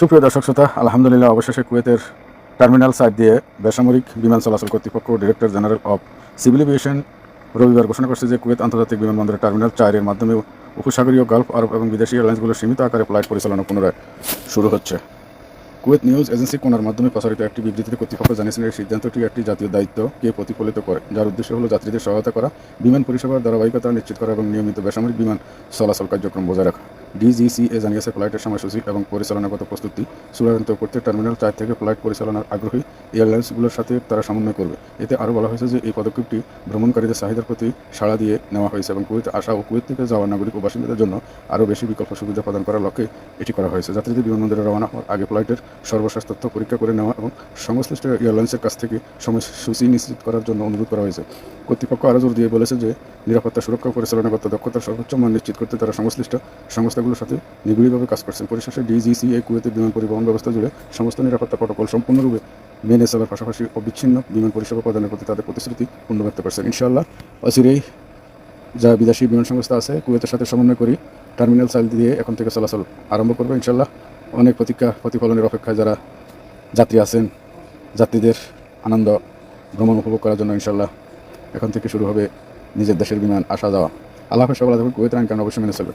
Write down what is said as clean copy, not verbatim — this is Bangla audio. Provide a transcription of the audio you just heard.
সুপ্রিয় দর্শক শ্রোতা, আলহামদুলিল্লাহ অবশেষে কুয়েতের টার্মিনাল সাইট দিয়ে বেসামরিক বিমান চলাচল কর্তৃপক্ষ director general of civil aviation রবিবার ঘোষণা করছে যে কুয়েত আন্তর্জাতিক বিমানবন্দরের টার্মিনাল 4 এর মাধ্যমে উপসাগরীয় গালফ আরব এবং বিদেশি এয়ারলাইন্সগুলোর সীমিত আকারে ফ্লাইট পরিচালনা পুনরায় শুরু হচ্ছে। কুয়েত নিউজ এজেন্সি কোনার মাধ্যমে প্রচারিত একটি বিবৃতিতে কর্তৃপক্ষ জানিয়েছেন এই সিদ্ধান্তটি একটি জাতীয় দায়িত্বকে প্রতিফলিত করে, যার উদ্দেশ্য হল যাত্রীদের সহায়তা করা, বিমান পরিষেবার ধারাবাহিকতা নিশ্চিত করা এবং নিয়মিত বেসামরিক বিমান চলাচল কার্যক্রম বজায় রাখা। ডিজিসিএ জানিয়েছে ফ্লাইটের সময়সূচি এবং পরিচালনাগত প্রস্তুতি চূড়ান্ত করতে টার্মিনাল 4 থেকে ফ্লাইট পরিচালনার আগ্রহী এয়ারলাইন্সগুলোর সাথে তারা সমন্বয় করবে। এতে আরও বলা হয়েছে যে এই পদক্ষেপটি ভ্রমণকারীদের চাহিদার প্রতি সাড়া দিয়ে নেওয়া হয়েছে এবং কুয়েতে আসা ও কুয়েত থেকে যাওয়া নাগরিক ও বাসিন্দাদের জন্য আরও বেশি বিকল্প সুবিধা প্রদান করার লক্ষ্যে এটি করা হয়েছে। যাত্রীদের বিমানবন্দরে রওনা হওয়ার আগে ফ্লাইটের সর্বশেষ তথ্য পরীক্ষা করে নেওয়া এবং সংশ্লিষ্ট এয়ারলাইন্সের কাছ থেকে সময়সূচি নিশ্চিত করার জন্য অনুরোধ করা হয়েছে। কর্তৃপক্ষ আরও জোর দিয়ে বলেছে যে নিরাপত্তা, সুরক্ষা ও পরিচালনাগত দক্ষতার সর্বোচ্চ মান নিশ্চিত করতে তারা সংশ্লিষ্ট সংস্থাগুলোর সাথে নিবিড়ভাবে কাজ করছেন। পরিশেষে ডিজিসিএ কুয়েতের বিমান পরিবহন ব্যবস্থা জুড়ে সমস্ত নিরাপত্তা প্রটোকল সম্পূর্ণরূপে মেনে চলার পাশাপাশি অবিচ্ছিন্ন বিমান পরিষেবা প্রদানের প্রতি তাদের প্রতিশ্রুতি পূর্ণ ব্যক্ত করছেন। ইনশাআল্লাহ অচিরেই যা বিদেশি বিমান সংস্থা আছে কুয়েতের সাথে সমন্বয় করি টার্মিনাল সাইল দিয়ে এখন থেকে চলাচল আরম্ভ করবে। ইনশাআল্লাহ অনেক প্রতিফলনের অপেক্ষায় যারা যাত্রী আছেন, যাত্রীদের আনন্দ ভ্রমণ উপভোগ করার জন্য ইনশাআল্লাহ এখন থেকে শুরু হবে নিজের দেশের বিমান আসা যাওয়া। আল্লাহ হাফেজ। সকল কুয়েতের আইন কানুন অবশ্যই মেনে চলবে।